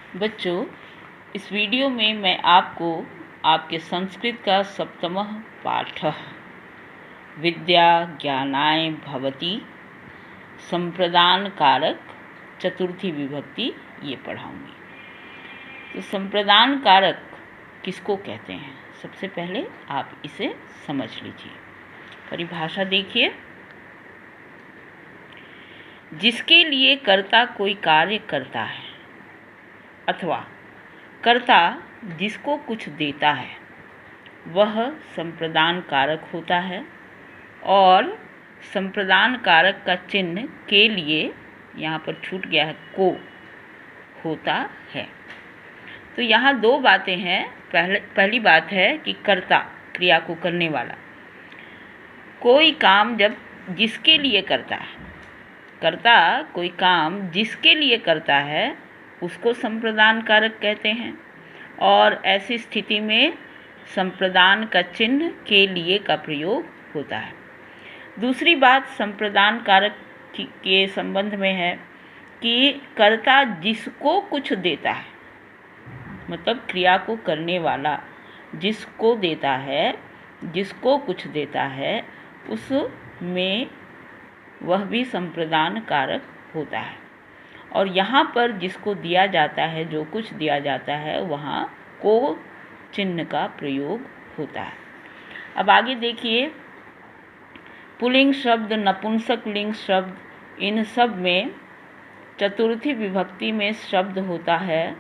बच्चों, इस वीडियो में मैं आपको आपके संस्कृत का सप्तमः पाठः विद्या ज्ञानाय भवति संप्रदान कारक चतुर्थी विभक्ति ये पढ़ाऊंगी। तो संप्रदान कारक किसको कहते हैं, सबसे पहले आप इसे समझ लीजिए। परिभाषा देखिए, जिसके लिए कर्ता कोई कार्य करता है अथवा कर्ता जिसको कुछ देता है वह संप्रदान कारक होता है। और संप्रदान कारक का चिन्ह के लिए यहाँ पर छूट गया है, को होता है। तो यहाँ दो बातें हैं। पहली बात है कि कर्ता क्रिया को करने वाला कोई काम जब जिसके लिए करता है, कर्ता कोई काम जिसके लिए करता है उसको संप्रदान कारक कहते हैं। और ऐसी स्थिति में संप्रदान का चिन्ह के लिए का प्रयोग होता है। दूसरी बात संप्रदान कारक के संबंध में है कि कर्ता जिसको कुछ देता है, मतलब क्रिया को करने वाला जिसको देता है, जिसको कुछ देता है, उसमें वह भी संप्रदान कारक होता है। और यहाँ पर जिसको दिया जाता है, जो कुछ दिया जाता है, वहाँ को चिन्ह का प्रयोग होता है। अब आगे देखिए, पुल्लिंग शब्द, नपुंसक लिंग शब्द, इन सब में चतुर्थी विभक्ति में शब्द होता है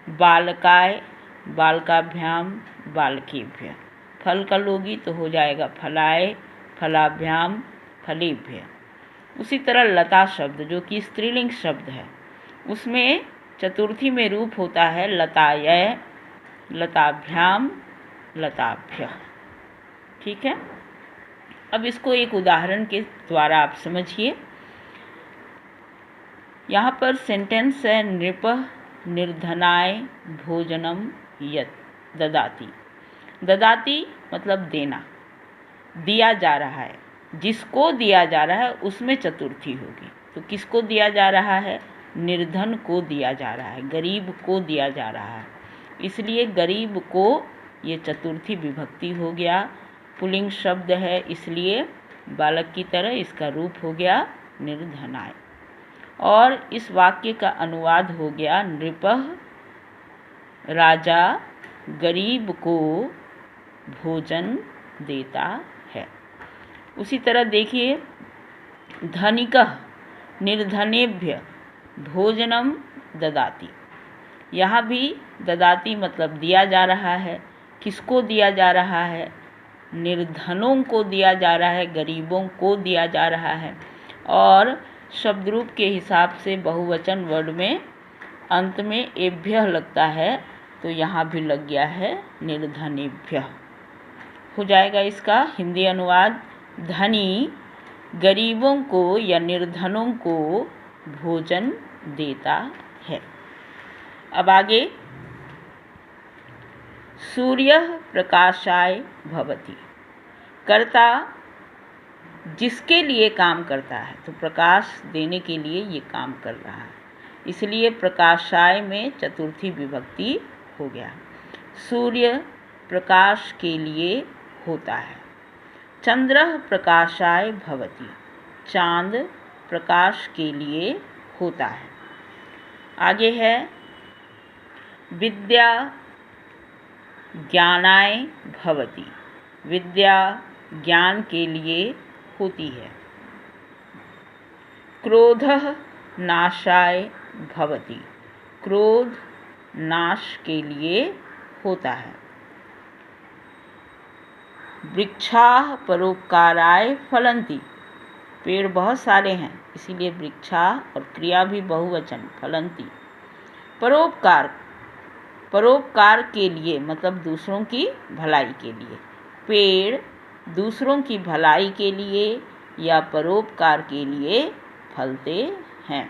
बालकाय, बालकाभ्याम, बालकेभ्य। फल का लोगी तो हो जाएगा फलाय, फलाभ्याम, फलेभ्य। उसी तरह लता शब्द जो कि स्त्रीलिंग शब्द है, उसमें चतुर्थी में रूप होता है लताय, लताभ्याम, लताभ्य। ठीक है, अब इसको एक उदाहरण के द्वारा आप समझिए। यहाँ पर सेंटेंस है नृपः निर्धनाय भोजनम यत् ददाति। ददाति मतलब देना, दिया जा रहा है, जिसको दिया जा रहा है उसमें चतुर्थी होगी। तो किसको दिया जा रहा है? निर्धन को दिया जा रहा है, गरीब को दिया जा रहा है, इसलिए गरीब को ये चतुर्थी विभक्ति हो गया। पुल्लिंग शब्द है इसलिए बालक की तरह इसका रूप हो गया निर्धनाय। और इस वाक्य का अनुवाद हो गया नृपः राजा गरीब को भोजन देता है। उसी तरह देखिए, धनिकः निर्धनेभ्य भोजनम ददाति। यहाँ भी ददाति मतलब दिया जा रहा है। किसको दिया जा रहा है? निर्धनों को दिया जा रहा है, गरीबों को दिया जा रहा है। और शब्द रूप के हिसाब से बहुवचन वर्ड में अंत में एभ्य लगता है, तो यहाँ भी लग गया है निर्धनेभ्य। हो जाएगा इसका हिंदी अनुवाद, धनी गरीबों को या निर्धनों को भोजन देता है। अब आगे, सूर्य प्रकाशाय भवति। कर्ता जिसके लिए काम करता है, तो प्रकाश देने के लिए ये काम कर रहा है, इसलिए प्रकाशाय में चतुर्थी विभक्ति हो गया। सूर्य प्रकाश के लिए होता है। चंद्रः प्रकाशाय भवति। चांद प्रकाश के लिए होता है। आगे है विद्या ज्ञानाय भवति। विद्या ज्ञान के लिए होती है। क्रोधः नाशाय भवति। क्रोध नाश के लिए होता है। वृक्षाः परोपकाराय फलन्ति। पेड़ बहुत सारे हैं, इसीलिए वृक्षा और क्रिया भी बहुवचन फलन्ति। परोपकार, परोपकार के लिए मतलब दूसरों की भलाई के लिए। पेड़ दूसरों की भलाई के लिए या परोपकार के लिए फलते हैं।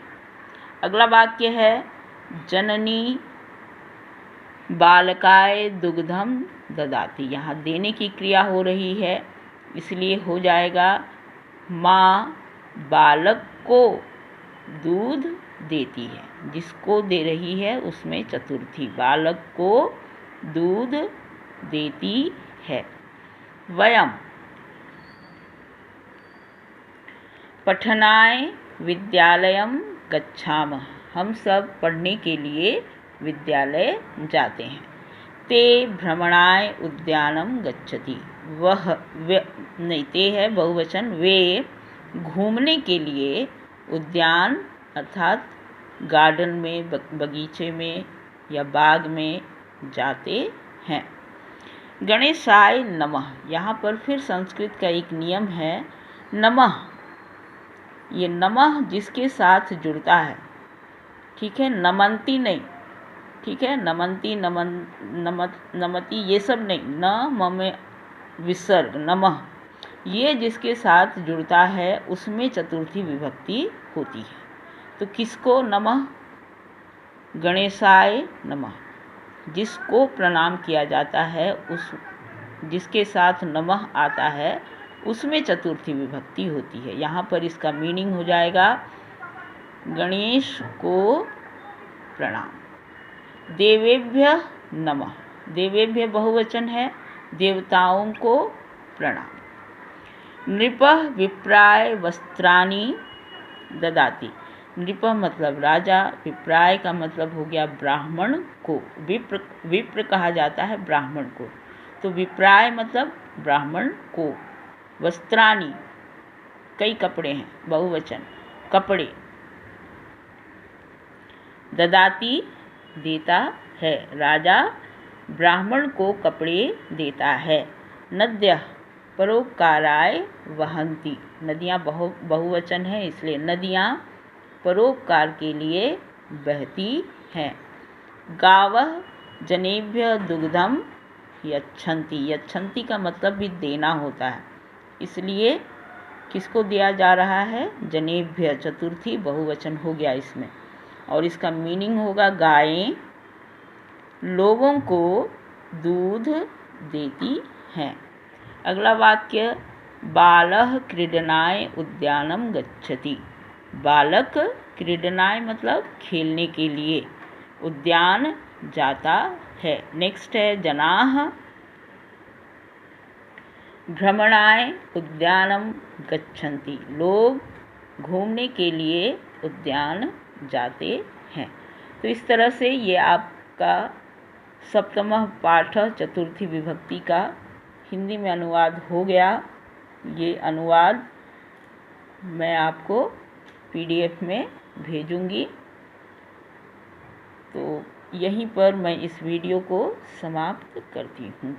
अगला वाक्य है जननी बालकाय दुग्धम ददाति। यहाँ देने की क्रिया हो रही है, इसलिए हो जाएगा माँ बालक को दूध देती है, जिसको दे रही है उसमें चतुर्थी, बालक को दूध देती है। वयम पठनाय विद्यालयम गच्छामः, हम सब पढ़ने के लिए विद्यालय जाते हैं। ते भ्रमणाय उद्यानम गच्छति, नहीं, ते है बहुवचन, वे घूमने के लिए उद्यान अर्थात गार्डन में, बगीचे में या बाग में जाते हैं। गणेशाय नमः, यहाँ पर फिर संस्कृत का एक नियम है, नमः, ये नमः जिसके साथ जुड़ता है, ठीक है, नमंती नहीं, ठीक है, नमंती, नमति ये सब नहीं, न ममे विसर्ग, नमः ये जिसके साथ जुड़ता है उसमें चतुर्थी विभक्ति होती है। तो किसको नमः? गणेशाय नमः, जिसको प्रणाम किया जाता है, उस जिसके साथ नमः आता है उसमें चतुर्थी विभक्ति होती है। यहाँ पर इसका मीनिंग हो जाएगा गणेश को प्रणाम। देवेभ्य नमः, देवेभ्य बहुवचन है, देवताओं को प्रणाम। नृपः विप्राय वस्त्राणि ददाति, नृपः मतलब राजा, विप्राय का मतलब हो गया ब्राह्मण को, विप्र कहा जाता है ब्राह्मण को, तो विप्राय मतलब ब्राह्मण को, वस्त्राणि कई कपड़े हैं, बहुवचन कपड़े, ददाति देता है, राजा ब्राह्मण को कपड़े देता है। नद्यः परोपकाराय वहन्ति, नदियाँ बहुवचन है इसलिए नदियाँ परोपकार के लिए बहती हैं। गावः जनेभ्य दुग्धम यच्छन्ति, यच्छन्ति का मतलब भी देना होता है, इसलिए किसको दिया जा रहा है? जनेभ्य, चतुर्थी बहुवचन हो गया इसमें, और इसका मीनिंग होगा गायें लोगों को दूध देती हैं। अगला वाक्य, बालः क्रीडनाय उद्यानम गच्छति, बालक क्रीडनाय मतलब खेलने के लिए उद्यान जाता है। नेक्स्ट है जनाः भ्रमणाय उद्यानम गच्छन्ति, लोग घूमने के लिए उद्यान जाते हैं। तो इस तरह से ये आपका सप्तमः पाठ चतुर्थी विभक्ति का हिंदी में अनुवाद हो गया। ये अनुवाद मैं आपको PDF में भेजूंगी। तो यहीं पर मैं इस वीडियो को समाप्त करती हूँ।